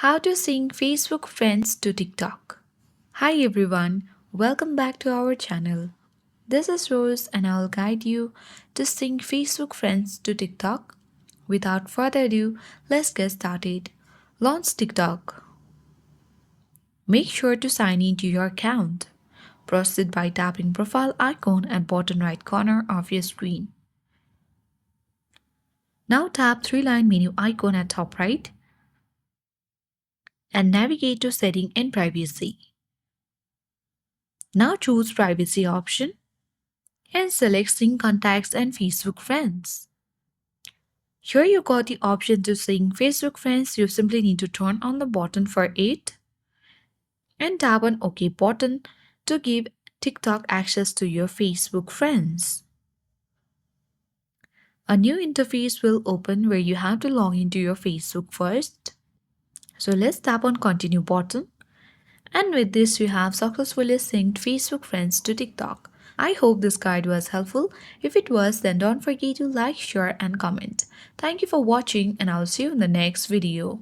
How to sync Facebook friends to TikTok. Hi everyone, welcome back to our channel. This is Rose and I will guide you to sync Facebook friends to TikTok. Without further ado, let's get started. Launch TikTok. Make sure to sign into your account. Proceed by tapping profile icon at bottom right corner of your screen. Now tap three-line menu icon at top right and navigate to setting and privacy. Now choose privacy option and select sync contacts and Facebook friends. Here you got the option to sync Facebook friends. You simply need to turn on the button for it and tap on OK button to give TikTok access to your Facebook friends. A new interface will open where you have to log into your Facebook first. So let's tap on continue button. And with this, you have successfully synced Facebook friends to TikTok. I hope this guide was helpful. If it was, then don't forget to like, share and comment. Thank you for watching and I'll see you in the next video.